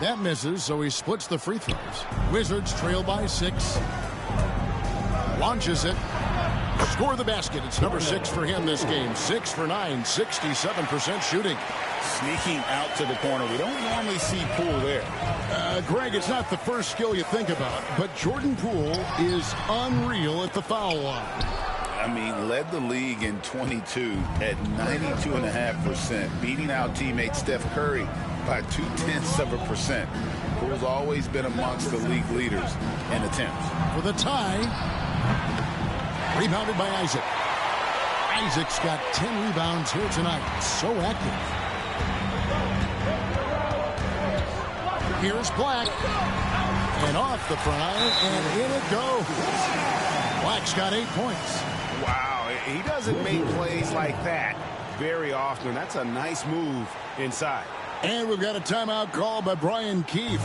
That misses, so he splits the free throws. Wizards trail by 6. Launches it. Score the basket. It's number 6 for him this game. 6 for 9, 67% shooting. Sneaking out to the corner. We don't normally see Poole there. Greg, it's not the first skill you think about, but Jordan Poole is unreal at the foul line. I mean, led the league in 22 at 92.5%, beating out teammate Steph Curry by 0.2%. Poole's always been amongst the league leaders in attempts. For the tie, rebounded by Isaac. Isaac's got 10 rebounds here tonight. So active. Here's Black. And off the front iron, and in it goes. Black's got 8 points. Wow, he doesn't make plays like that very often. That's a nice move inside. And we've got a timeout call by Brian Keefe.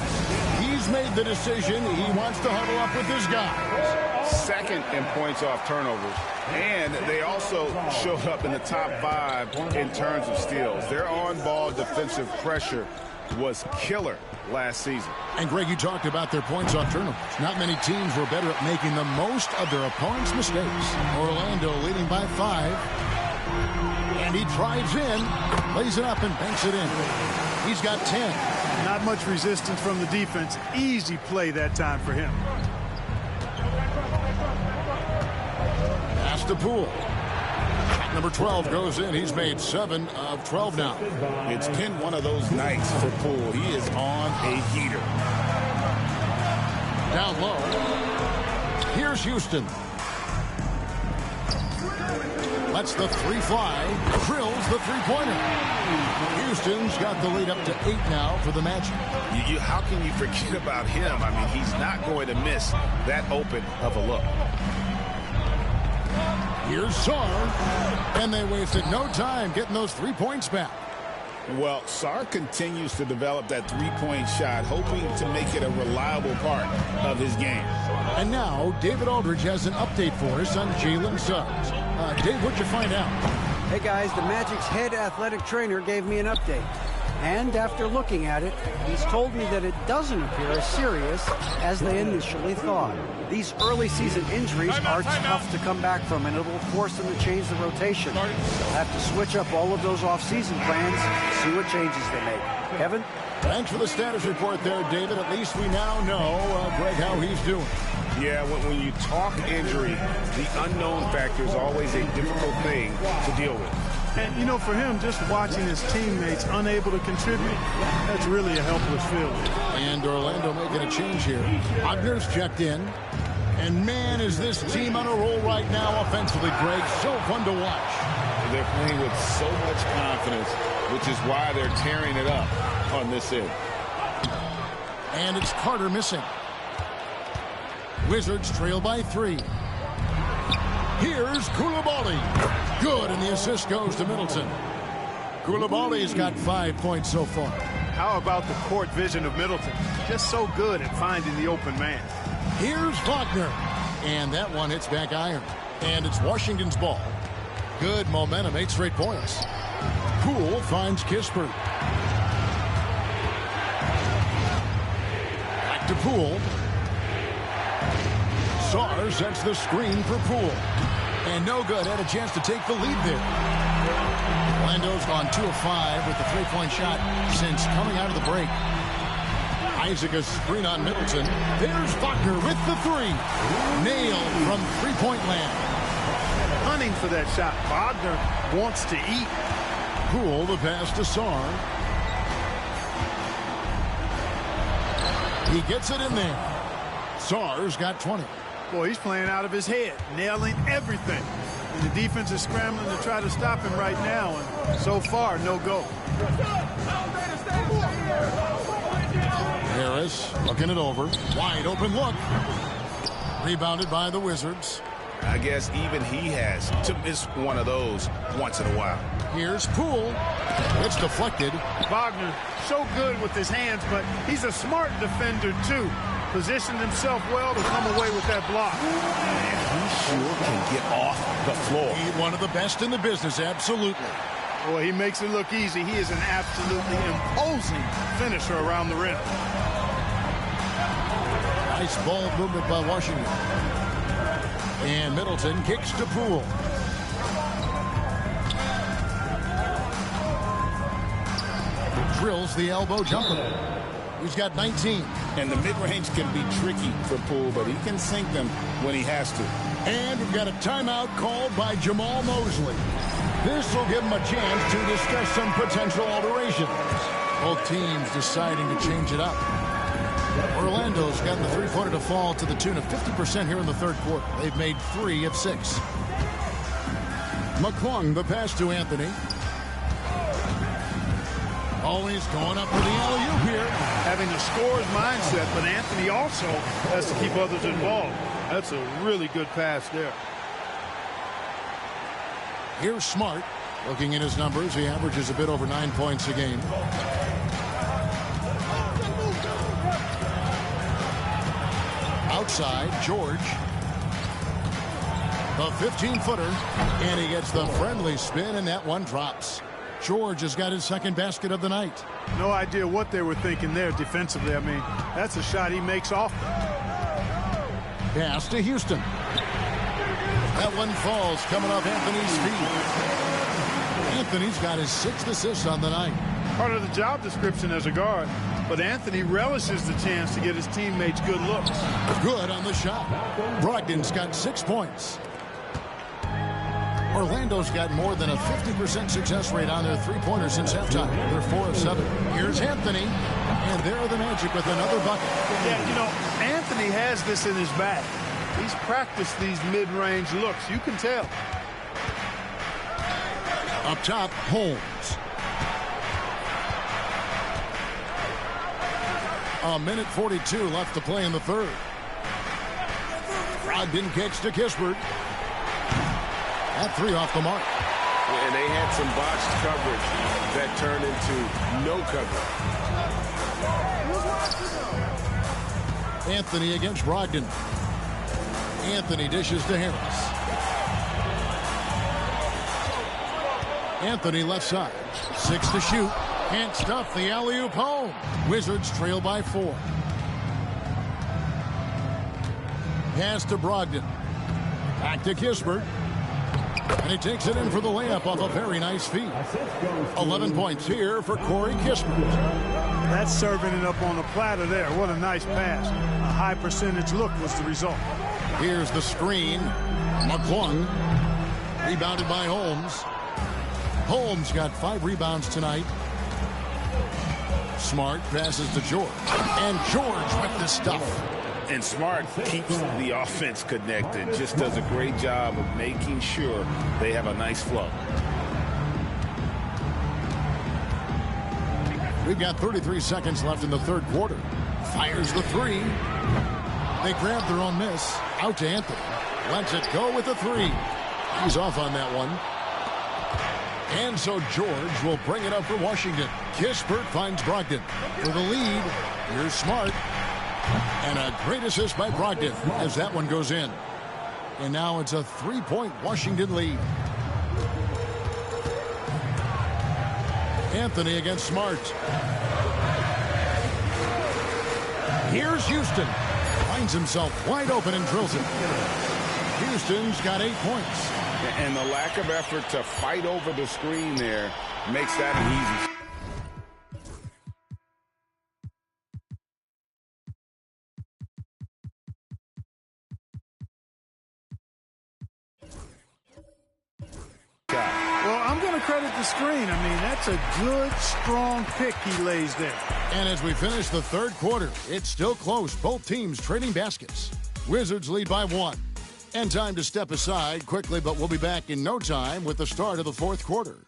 He's made the decision. He wants to huddle up with his guys. Second in points off turnovers. And they also showed up in the top 5 in terms of steals. Their on-ball defensive pressure was killer last season. And Greg, you talked about their points off turnovers. Not many teams were better at making the most of their opponent's mistakes. Orlando leading by 5. And he drives in, lays it up, and banks it in. He's got 10. Not much resistance from the defense. Easy play that time for him. Pass to Poole. Shot number 12 goes in. He's made 7 of 12 now. It's been one of those nights for Poole. He is on a heater. Down low. Here's Houston. Lets the 3 fly. Drills the three-pointer. Houston's got the lead up to 8 now for the Magic. How can you forget about him? I mean, he's not going to miss that open of a look. Here's Sarr. And they wasted no time getting those 3 points back. Well, Sarr continues to develop that three-point shot, hoping to make it a reliable part of his game. And now, David Aldridge has an update for us on Jalen Suggs. Dave, what'd you find out? Hey, guys, the Magic's head athletic trainer gave me an update. And after looking at it, he's told me that it doesn't appear as serious as they initially thought. These early season injuries are tough to come back from, and it will force them to change the rotation. They'll have to switch up all of those off-season plans, see what changes they make. Kevin? Thanks for the status report there, David. At least we now know, Greg, how he's doing. Yeah, when you talk injury, the unknown factor is always a difficult thing to deal with. And, you know, for him, just watching his teammates unable to contribute, that's really a helpless feeling. And Orlando making a change here. Wagner's checked in. And, man, is this team on a roll right now offensively, Greg. So fun to watch. They're playing with so much confidence, which is why they're tearing it up on this end. And it's Carter missing. Wizards trail by 3. Here's Koulibaly. Good, and the assist goes to Middleton. Koulibaly's got 5 points so far. How about the court vision of Middleton? Just so good at finding the open man. Here's Wagner. And that one hits back iron. And it's Washington's ball. Good momentum, 8 straight points. Poole finds Kispert. Back to Poole. Sarr sets the screen for Poole. And no good. Had a chance to take the lead there. Orlando's gone 2 of 5 with the 3-point shot since coming out of the break. Isaac a screen on Middleton. There's Wagner with the 3. Nailed from 3-point land. Hunting for that shot. Wagner wants to eat. Poole the pass to Sarr. He gets it in there. Sarr's got 20. Boy, he's playing out of his head, nailing everything. And the defense is scrambling to try to stop him right now, and so far, no go. Harris looking it over. Wide open look. Rebounded by the Wizards. I guess even he has to miss one of those once in a while. Here's Poole. It's deflected. Wagner, so good with his hands, but he's a smart defender, too. Positioned himself well to come away with that block. And he sure can get off the floor. He's one of the best in the business, absolutely. Boy, he makes it look easy. He is an absolutely imposing imposing finisher around the rim. Nice ball movement by Washington. And Middleton kicks to Poole. Drills the elbow jumper. He's got 19. And the mid-range can be tricky for Poole, but he can sink them when he has to. And we've got a timeout called by Jamal Mosley. This will give him a chance to discuss some potential alterations. Both teams deciding to change it up. Orlando's gotten the three-pointer to fall to the tune of 50% here in the third quarter. They've made 3 of 6. McClung, the pass to Anthony. Always going up for the alley-oop here. Having a scorer's mindset, but Anthony also has to keep others involved. That's a really good pass there. Here's Smart. Looking at his numbers, he averages a bit over 9 points a game. Outside, George. The 15-footer, and he gets the friendly spin, and that one drops. George has got his second basket of the night. No idea what they were thinking there defensively. I mean, that's a shot he makes often. Pass to Houston. That one falls coming off Anthony's feet. Anthony's got his 6th assist on the night. Part of the job description as a guard. But Anthony relishes the chance to get his teammates good looks. Good on the shot. Brogdon's got 6 points. Orlando's got more than a 50% success rate on their three-pointers since halftime. They're 4 of 7. Here's Anthony, and there are the Magic with another bucket. Yeah, you know, Anthony has this in his bag. He's practiced these mid-range looks. You can tell. Up top, Holmes. A minute 42 left to play in the third. Brogdon kicks to Kispert. That 3 off the mark. And they had some botched coverage that turned into no coverage. Anthony against Brogdon. Anthony dishes to Harris. Anthony left side. 6 to shoot. Can't stuff the alley-oop home. Wizards trail by 4. Pass to Brogdon. Back to Kispert. And he takes it in for the layup off a very nice feed. 11 points here for Corey Kispert. That's serving it up on a platter there. What a nice pass. A high percentage look was the result. Here's the screen. McClung. Rebounded by Holmes. Holmes got 5 rebounds tonight. Smart passes to George. And George with the stuff. And Smart keeps the offense connected. Just does a great job of making sure they have a nice flow. We've got 33 seconds left in the third quarter. Fires the 3. They grab their own miss. Out to Anthony. Lets it go with the 3. He's off on that one. And so George will bring it up for Washington. Kispert finds Brogdon for the lead. Here's Smart. And a great assist by Brogdon as that one goes in. And now it's a 3-point Washington lead. Anthony against Smart. Here's Houston. Finds himself wide open and drills it. Houston's got 8 points. And the lack of effort to fight over the screen there makes that an easy. Well, I'm going to credit the screen. I mean, that's a good, strong pick he lays there. And as we finish the third quarter, it's still close. Both teams trading baskets. Wizards lead by 1. And time to step aside quickly, but we'll be back in no time with the start of the fourth quarter.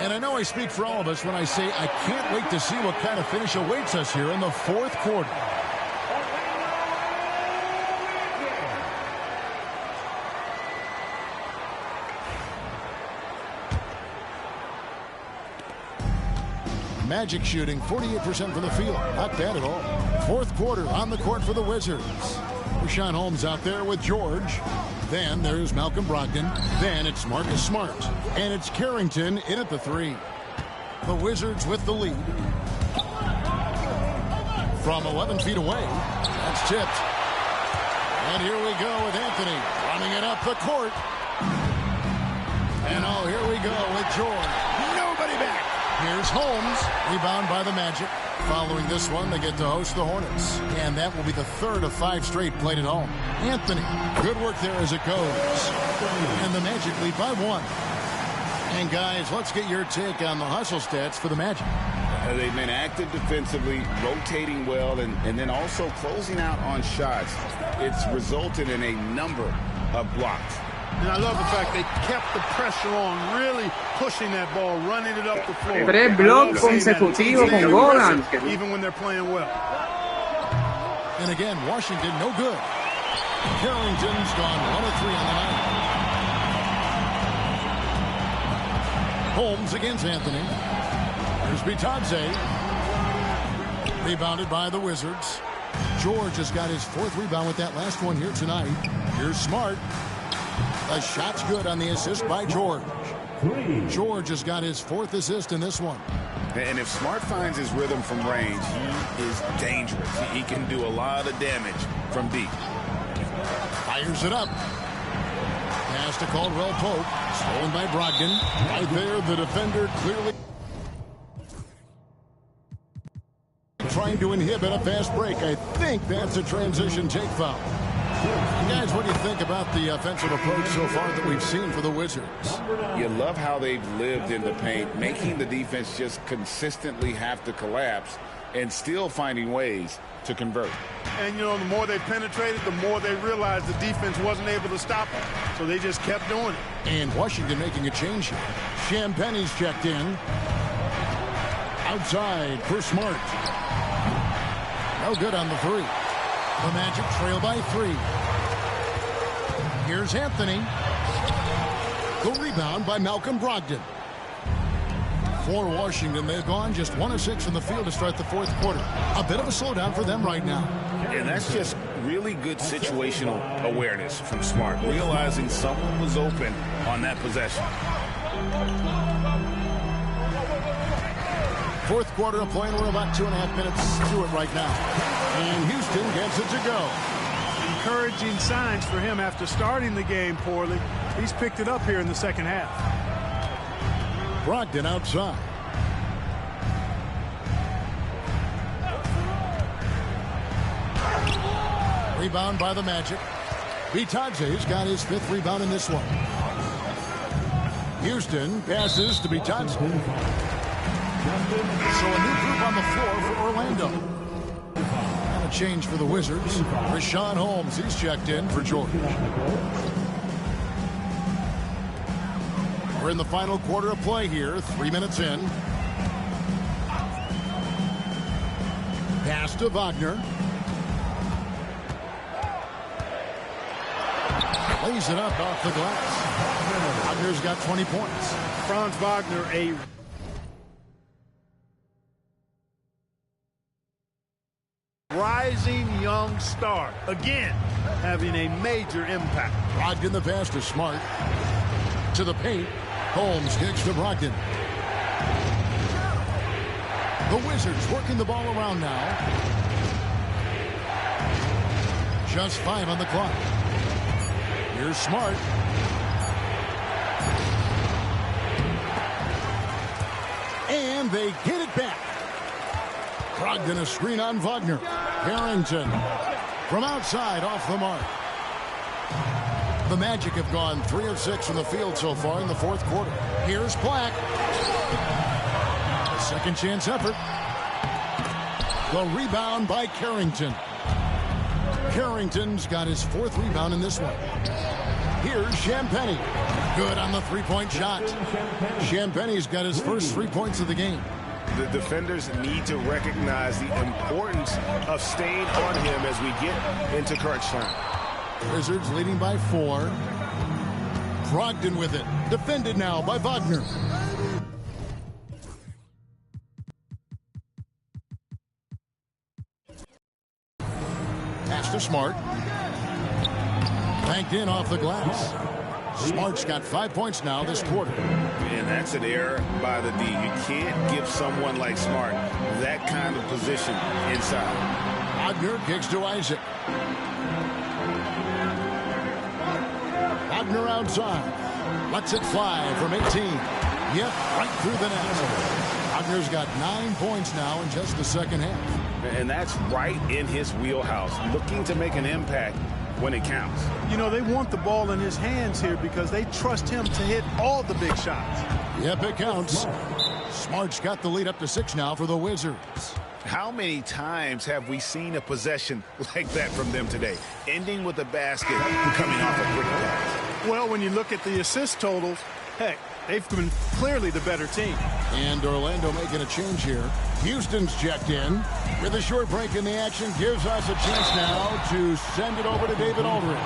And I know I speak for all of us when I say I can't wait to see what kind of finish awaits us here in the fourth quarter. Magic shooting 48% from the field. Not bad at all. Fourth quarter on the court for the Wizards. Rashawn Holmes out there with George. Then there's Malcolm Brogdon. Then it's Marcus Smart. And it's Carrington in at the 3. The Wizards with the lead. From 11 feet away, that's tipped. And here we go with Anthony running it up the court. And oh, here we go with George. Nobody back. Here's Holmes. Rebound by the Magic. Following this one, they get to host the Hornets. And that will be the 3rd of 5 straight played at home. Anthony, good work there as it goes. And the Magic lead by 1. And guys, let's get your take on the hustle stats for the Magic. They've been active defensively, rotating well, and then also closing out on shots. It's resulted in a number of blocks. And I love the fact they kept the pressure on, really pushing that ball, running it up the floor. 3 blocks consecutivos con gol, Ángel. Even when they're playing well. And again, Washington no good. Carrington's gone 1 of 3 on the night. Holmes against Anthony. Here's Bitadze. Rebounded by the Wizards. George has got his 4th rebound with that last one here tonight. Here's Smart. The shot's good on the assist by George. George has got his 4th assist in this one. And if Smart finds his rhythm from range, he is dangerous. He can do a lot of damage from deep. Fires it up. Pass to Caldwell Pope. Stolen by Brogdon. Right there, the defender clearly trying to inhibit a fast break. I think that's a transition take foul. Guys, what do you think about the offensive approach so far that we've seen for the Wizards? You love how they've lived in the paint, making the defense just consistently have to collapse and still finding ways to convert. And, you know, the more they penetrated, the more they realized the defense wasn't able to stop them. So they just kept doing it. And Washington making a change here. Champagne's checked in. Outside for Smart. No good on the 3. The Magic trail by 3. Here's Anthony. The rebound by Malcolm Brogdon. For Washington, they've gone just 1 of 6 in the field to start the 4th quarter. A bit of a slowdown for them right now. And that's just really good situational awareness from Smart, realizing someone was open on that possession. 4th quarter of play, and we're about 2.5 minutes through it right now. And Houston gets it to go. Encouraging signs for him after starting the game poorly. He's picked it up here in the second half. Brogdon outside. Rebound by the Magic. Bitadze's got his 5th rebound in this one. Houston passes to Bitadze. So a new group on the floor for Orlando. And a change for the Wizards. Rashawn Holmes, he's checked in for George. We're in the final quarter of play here, 3 minutes in. Pass to Wagner. Lays it up off the glass. Wagner's got 20 points. Franz Wagner, a rising young star. Again, having a major impact. Brogdon the pass to Smart. To the paint. Holmes kicks to Brogdon. The Wizards working the ball around now. Just 5 on the clock. Here's Smart. And they get it back. Brogdon a screen on Wagner. Carrington from outside off the mark. The Magic have gone 3 of 6 from the field so far in the 4th quarter. Here's Black. A second chance effort. The rebound by Carrington. Carrington's got his 4th rebound in this one. Here's Champagnie. Good on the 3-point shot. Champagnie's got his first 3 points of the game. The defenders need to recognize the importance of staying on him as we get into crunch time. Wizards leading by 4. Brogdon with it. Defended now by Wagner. Pass to Smart. Banked in off the glass. Smart's got 5 points now this quarter. And that's an error by the D. You can't give someone like Smart that kind of position inside. Wagner kicks to Isaac. Wagner outside. Lets it fly from 18. Yep, right through the net. Wagner's got 9 points now in just the second half. And that's right in his wheelhouse, looking to make an impact when it counts. You know, they want the ball in his hands here because they trust him to hit all the big shots. Yep, it counts. Smart's got the lead up to 6 now for the Wizards. How many times have we seen a possession like that from them today, ending with a basket coming off a quick pass? Well, when you look at the assist totals, heck, they've been clearly the better team. And Orlando making a change here. Houston's checked in. With a short break in the action, gives us a chance now to send it over to David Aldridge.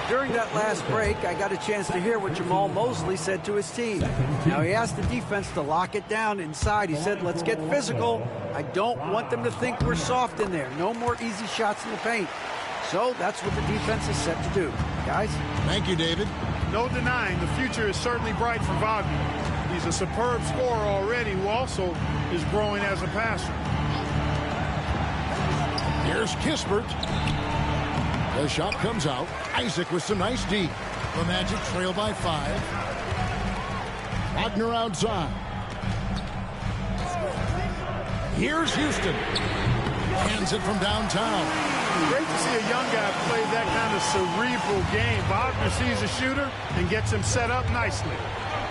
During that last break, I got a chance to hear what Jamal Mosley said to his team. Now, he asked the defense to lock it down inside. He said, let's get physical. I don't want them to think we're soft in there. No more easy shots in the paint. So that's what the defense is set to do. Guys? Thank you, David. No denying the future is certainly bright for Wagner. He's a superb scorer already who also is growing as a passer. Here's Kispert. The shot comes out. Isaac with some nice D. The Magic trail by 5. Wagner outside. Here's Houston. Hands it from downtown. Great to see a young guy play that kind of cerebral game. Wagner sees a shooter and gets him set up nicely.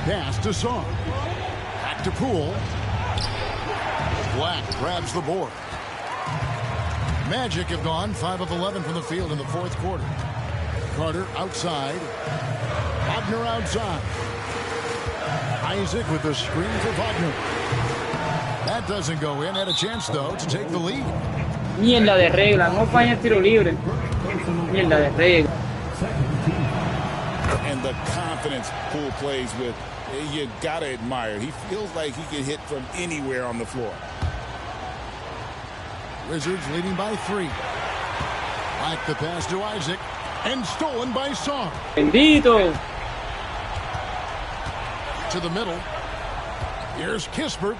Pass to Song. Back to Poole. Black grabs the board. Magic have gone 5 of 11 from the field in the fourth quarter. Carter outside. Wagner outside. Isaac with the screen for Wagner. That doesn't go in. Had a chance, though, to take the lead. Mierda de regla, no falla el tiro libre. Mierda de regla. And the confidence Poole plays with, you gotta admire. He feels like he can hit from anywhere on the floor. Wizards leading by 3. Back the pass to Isaac. And stolen by Song. Bendito. To the middle. Here's Kispert.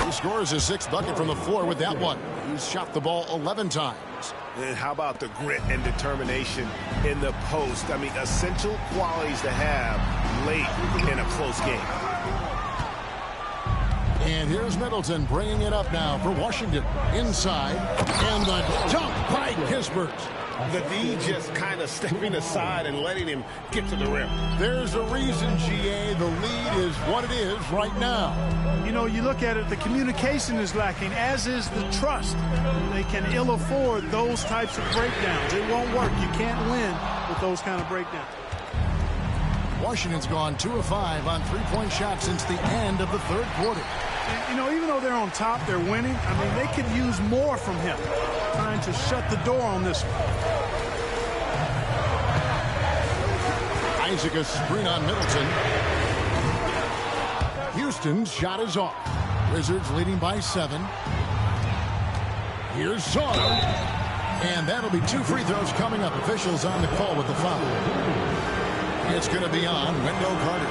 He scores his 6th bucket from the floor with that one. He's shot the ball 11 times. And how about the grit and determination in the post? I mean, essential qualities to have late in a close game. And here's Middleton bringing it up now for Washington. Inside. And the dunk by Kispert. The D just kind of stepping aside and letting him get to the rim. There's a reason, GA, the lead is what it is right now. You know, you look at it, the communication is lacking, as is the trust. They can ill afford those types of breakdowns. It won't work. You can't win with those kind of breakdowns. Washington's gone 2 of 5 on three-point shots since the end of the third quarter. And, you know, even though they're on top, they're winning. I mean, they could use more from him. Trying to shut the door on this one. Isaac a screen on Middleton. Houston's shot is off. Wizards leading by 7. Here's Song. And that'll be 2 free throws coming up. Officials on the call with the foul. It's going to be on Wendell Carter.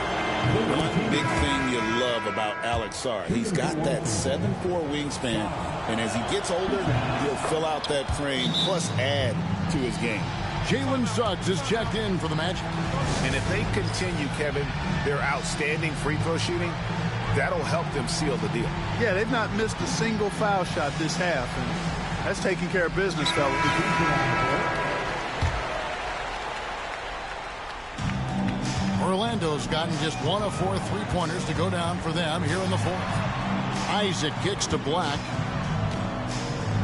One big thing you love about Alex Sarr, he's got that 7'4" wingspan, and as he gets older, he'll fill out that frame, plus add to his game. Jalen Suggs is checked in for the Magic. And if they continue, Kevin, their outstanding free throw shooting, that'll help them seal the deal. Yeah, they've not missed a single foul shot this half, and that's taking care of business, fellas. Orlando's gotten just 1 of 4 three-pointers to go down for them here in the fourth. Isaac kicks to Black.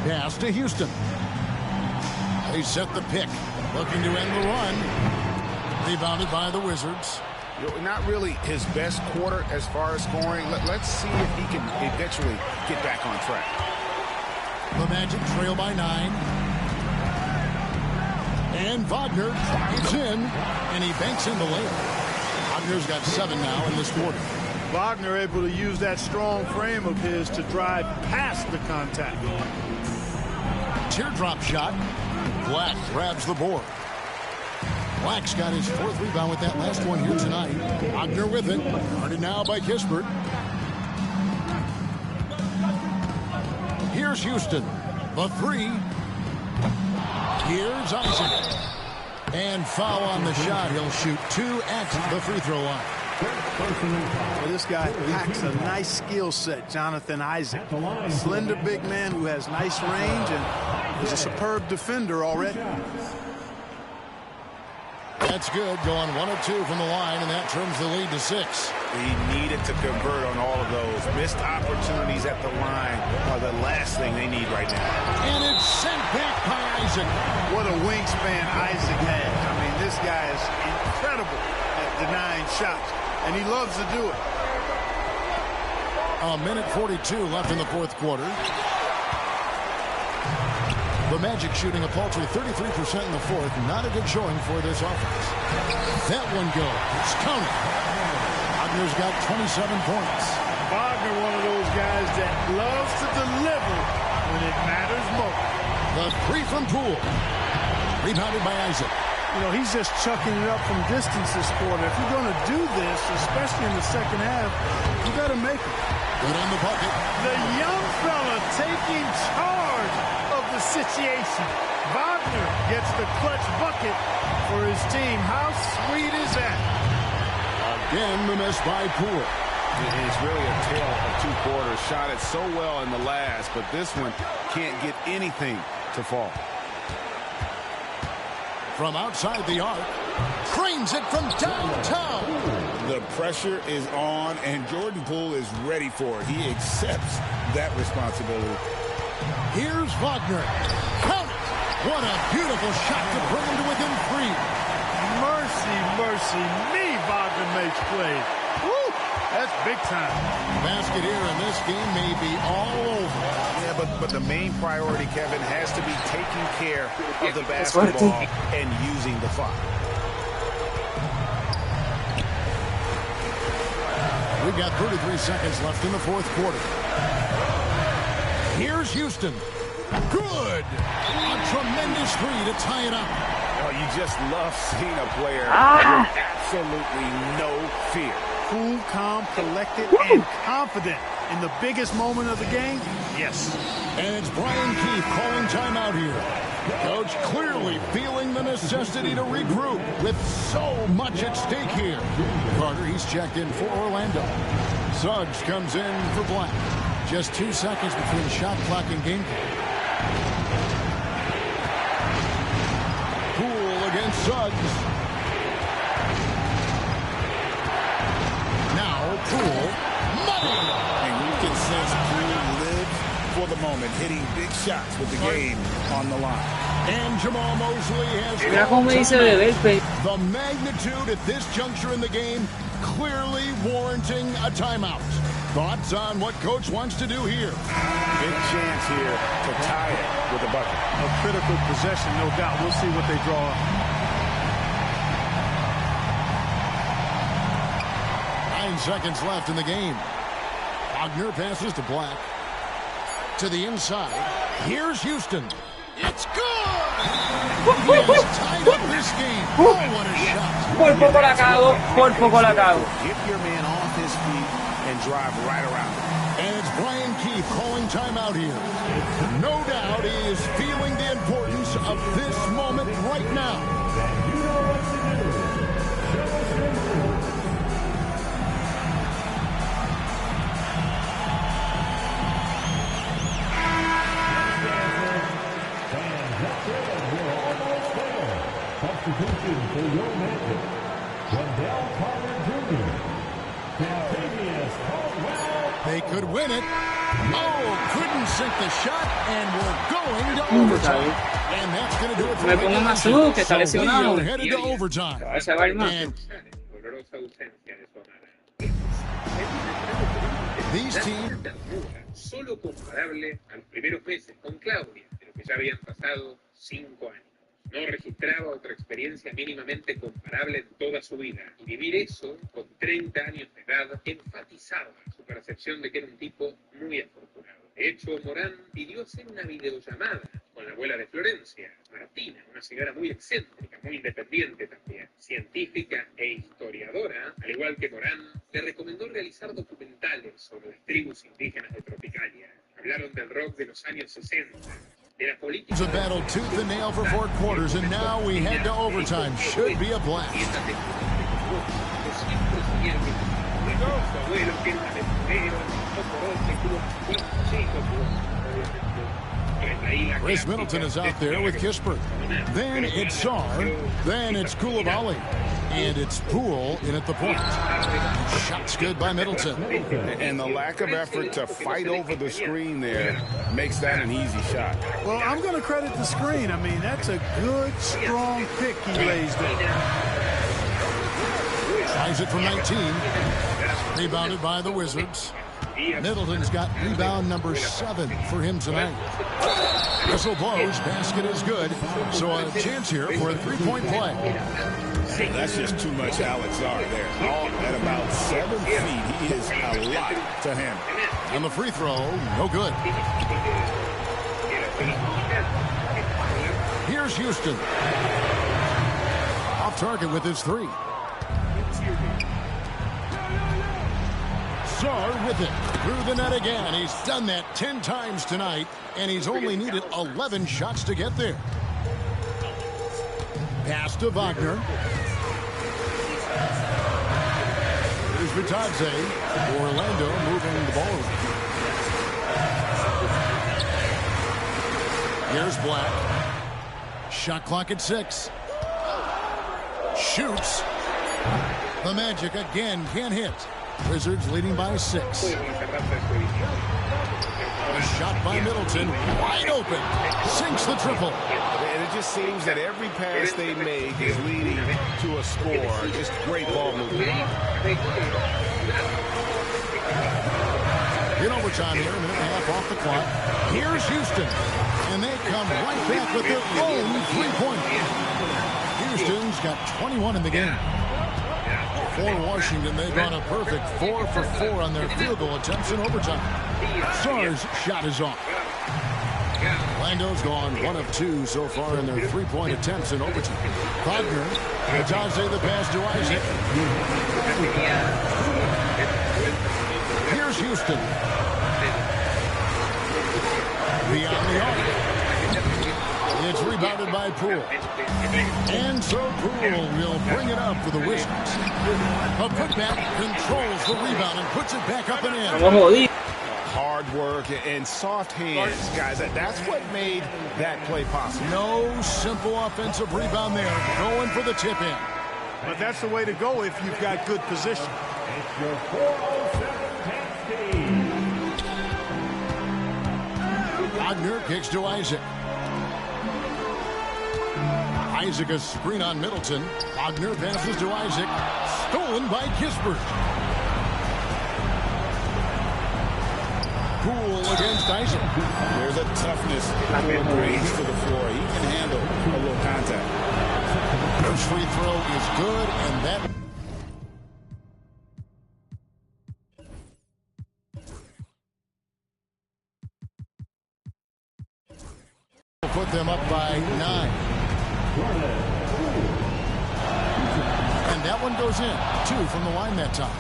Pass to Houston. They set the pick. Looking to end the run. Rebounded by the Wizards. You know, not really his best quarter as far as scoring. Let's see if he can eventually get back on track. The Magic trail by 9. And Wagner drives in, and he banks in the layup. Wagner's got 7 now in this quarter. Wagner able to use that strong frame of his to drive past the contact. Teardrop shot. Black grabs the board. Black's got his 4th rebound with that last one here tonight. Wagner with it. Guarded now by Kispert. Here's Houston. The 3. Here's Isaac. And foul on the shot. He'll shoot 2 at the free throw line. Well, this guy packs a nice skill set, Jonathan Isaac. A slender big man who has nice range and is a superb defender already. That's good. Going 1 of 2 from the line, and that turns the lead to 6. He needed to convert on all of those. Missed opportunities at the line are the last thing they need right now. And it's sent back by Isaac. What a wingspan Isaac has. I mean, this guy is incredible at denying shots, and he loves to do it. A minute 42 left in the 4th quarter. The Magic shooting a paltry 33% in the 4th. Not a good showing for this offense. That one goes. It's counted. Wagner's got 27 points. Wagner, one of those guys that loves to deliver when it matters most. The 3 from Poole. Rebounded by Isaac. You know, he's just chucking it up from distance this quarter. If you're going to do this, especially in the second half, you got to make it. Good on the bucket. The young fella taking charge of the situation. Wagner gets the clutch bucket for his team. How sweet is that? Again, the miss by Poole. It's really a tale of 2 quarters. Shot it so well in the last, but this one can't get anything to fall. From outside the arc, cranes it from downtown. The pressure is on, and Jordan Poole is ready for it. He accepts that responsibility. Here's Wagner. Count it! What a beautiful shot to bring him to within 3. Mercy, mercy me, Wagner makes plays. Woo! That's big time. Basket here, and this game may be all over. Yeah, but the main priority, Kevin, has to be taking care of the basketball and using the clock. We've got 33 seconds left in the 4th quarter. Here's Houston. Good! A tremendous 3 to tie it up. Oh, you just love seeing a player with absolutely no fear. Cool, calm, collected, and confident in the biggest moment of the game. Yes. And it's Brian Keefe calling timeout here. Coach clearly feeling the necessity to regroup with so much at stake here. Carter, he's checked in for Orlando. Suggs comes in for Black. Just 2 seconds between shot clock and game clock. Poole against Suggs. Now Poole. Money! And you can sense Poole lives for the moment, hitting big shots with the game on the line. And Jamal Mosley has Mira cómo dice bebé. the magnitude at this juncture in the game, clearly warranting a timeout. Thoughts on what Coach wants to do here? Big chance here to tie it with a bucket. A critical possession, no doubt. We'll see what they draw up. 9 seconds left in the game. Wagner passes to Black. To the inside. Here's Houston. It's good! He has tied up this game. Oh, what a shot. Por poco la cago, por poco la cago. Get your man off his feet and drive right around him. And it's Brian Keefe calling timeout here. No doubt he is feeling the importance of this moment right now. Substitution for your Magic, Wendell Carter Jr. Contavious Caldwell. They could win it. Oh, couldn't sink the shot, and we're going to overtime. And that's going to do it for Me pongo más sub, que está We lesionado. are headed to overtime. Se va a ir más. And these teams... Solo comparable a los primeros meses con Claudia, de lo que ya habían pasado 5 años. No registraba otra experiencia mínimamente comparable en toda su vida. Y vivir eso, con 30 años de edad, enfatizaba su percepción de que era un tipo muy afortunado. De hecho, Morán pidió hacer una videollamada con la abuela de Florencia, Martina, una señora muy excéntrica, muy independiente también, científica e historiadora, al igual que Morán, le recomendó realizar documentales sobre las tribus indígenas de Tropicalia. Hablaron del rock de los años 60, de la política... It's a battle tooth and nail for 4 quarters, and now we head to overtime. Should be a blast. Chris Middleton is out there with Kispert. Then it's Czar. Then it's Koulibaly. And it's Poole in at the point. Shot's good by Middleton. And the lack of effort to fight over the screen there makes that an easy shot. Well, I'm going to credit the screen. I mean, that's a good, strong pick he lays there. Tries it from 19. Rebounded by the Wizards. Middleton's got rebound number 7 for him tonight. Whistle blows, basket is good. So a chance here for a 3-point play. That's just too much Alex Czar there. All at about 7 feet, he is a lot to him. And the free throw, no good. Here's Houston. Off target with his 3. Czar with it. Through the net again. He's done that 10 times tonight, and he's only needed 11 shots to get there. Pass to Wagner. Here's Vitadze. Orlando moving the ball around. Here's Black. Shot clock at 6. Shoots. The Magic again can't hit. Wizards leading by 6. A shot by Middleton. Wide open. Sinks the triple. And it just seems that every pass they make is leading to a score. Just great ball movement. In overtime here, a minute and a half off the clock. Here's Houston. And they come right back with their own 3-pointer. Houston's got 21 in the game. For Washington, they've gone a perfect 4 for 4 on their field goal attempts in overtime. Czar's shot is off. Orlando's gone 1 of 2 so far in their 3-point attempts in overtime. Wagner, Vitadze the pass to Isaac. Here's Houston. Beyond the arc. It's rebounded by Poole. And so Poole will bring it up for the Wizards. A putback controls the rebound and puts it back up and in. Hard work and soft hands, guys. That's what made that play possible. No simple offensive rebound there. Going for the tip in. But that's the way to go if you've got good position. It's your 407 team. Wagner kicks to Isaac. Isaac a screen on Middleton. Wagner passes to Isaac. Stolen by Kispert. Poole against Isaac. There's a toughness that brings to the floor. He can handle a little contact. First free throw is good, and that... will put them up by 9. And that one goes in. 2 from the line that time.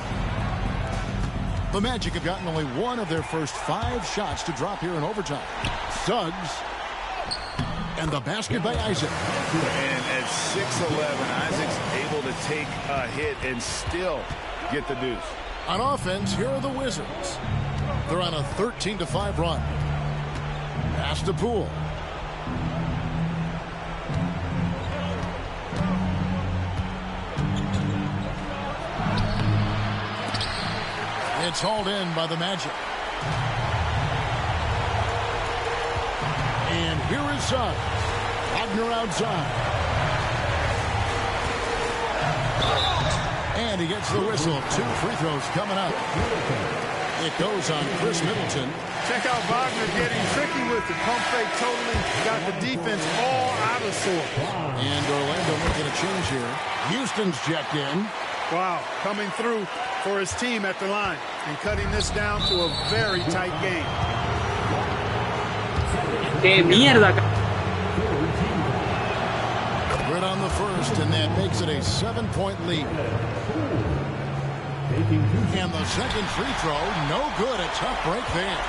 The Magic have gotten only 1 of their first 5 shots to drop here in overtime. Suggs. And the basket by Isaac. And at 6'11", Isaac's able to take a hit and still get the deuce. On offense, here are the Wizards. They're on a 13-5 run. Pass to Poole. It's hauled in by the Magic. And here is Suggs. Wagner outside. And he gets the whistle. 2 free throws coming up. It goes on Chris Middleton. Check out Wagner getting tricky with the pump fake. Totally got the defense all out of sorts. And Orlando making a change here. Houston's checked in. Wow, coming through for his team at the line and cutting this down to a very tight game. ¡Qué mierda! Right on the first, and that makes it a 7-point lead. And the second free throw, no good. A tough break there.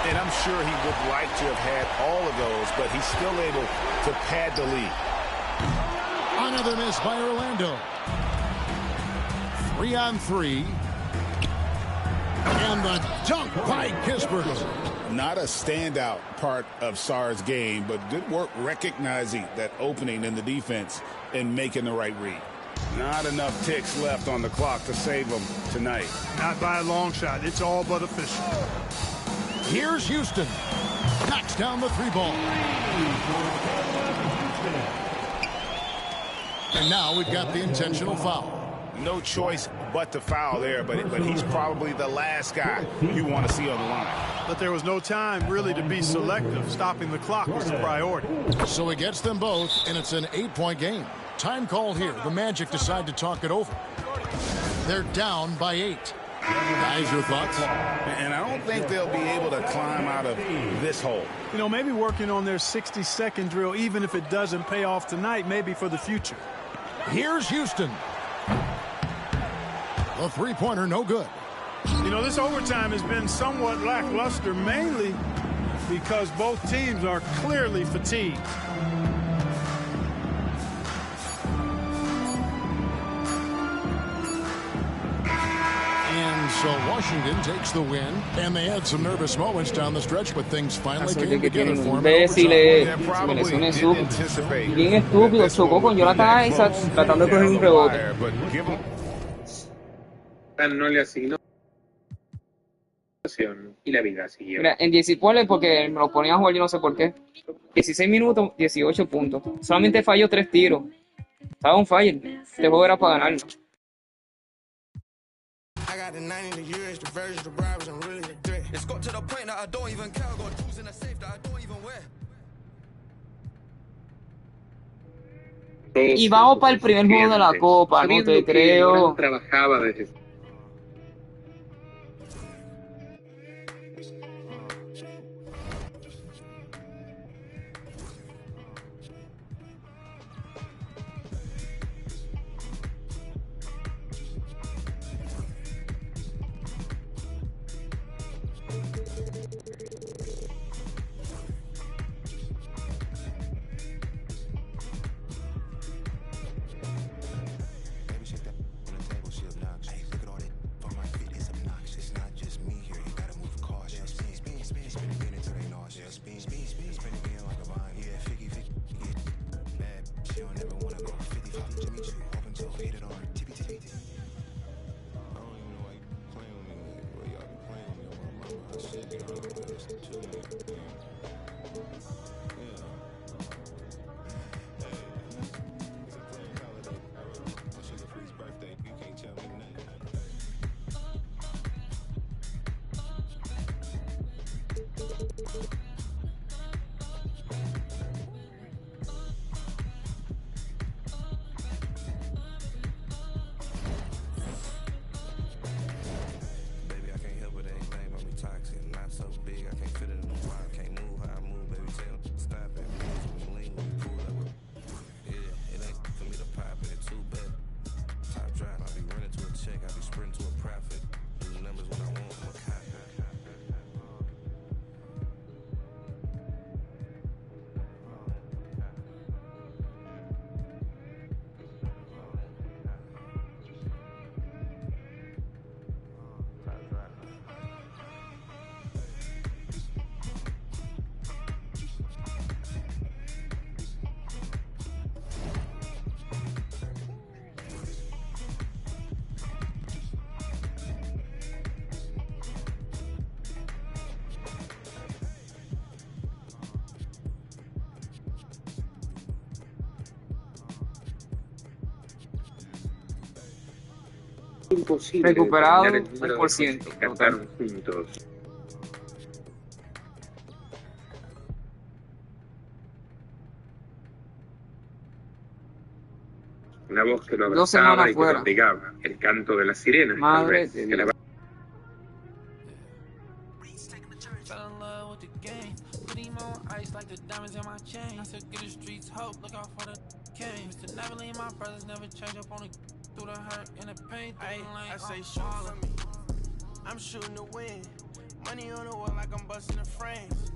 And I'm sure he would like to have had all of those, but he's still able to pad the lead. Another miss by Orlando. 3-on-3. And the dunk by Kispert. Not a standout part of Sarr's game, but good work recognizing that opening in the defense and making the right read. Not enough ticks left on the clock to save them tonight. Not by a long shot. It's all but official. Here's Houston. Knocks down the three ball. And now we've got the intentional foul. No choice but to foul there, but he's probably the last guy you want to see on the line. But there was no time really to be selective. Stopping the clock was the priority. So he gets them both, and it's an 8-point game. Time call here. The Magic decide to talk it over. They're down by 8. Guys, your thoughts? And I don't think they'll be able to climb out of this hole. You know, maybe working on their 60-second drill, even if it doesn't pay off tonight, maybe for the future. Here's Houston. A three-pointer, no good. You know, this overtime has been somewhat lackluster, mainly because both teams are clearly fatigued. And so Washington takes the win, and they had some nervous moments down the stretch, but things finally came together for them. Bien estúpido, chocó con Jonathan Isaacs tratando de coger un rebote. No le asignó y la vida siguió. Mira, en 10 ponle porque me lo ponía a jugar yo no sé por qué. 16 minutos, 18 puntos. Solamente falló 3 tiros. Estaba un fire. Este juego era para ganarlo. I got the 90 years, the version of bribes, I'm really a threat. It's got to the point that I don't even care. I got tools in a safe that I don't even wear. Y vamos para el primer juego de la Copa, no te creo. Trabajaba desde imposible recuperado determinar el número de 100%, goles que cantaron juntos. Una voz que lo 2 semanas abrazaba y que fuera. lo abrigaba. El canto de las sirenas, tal Madre vez, de que la Dios. came. To never leave my brothers, never change up on the through the hurt and the pain. I say shoot for me. I'm shooting to win. Money on the wall like I'm busting the frames.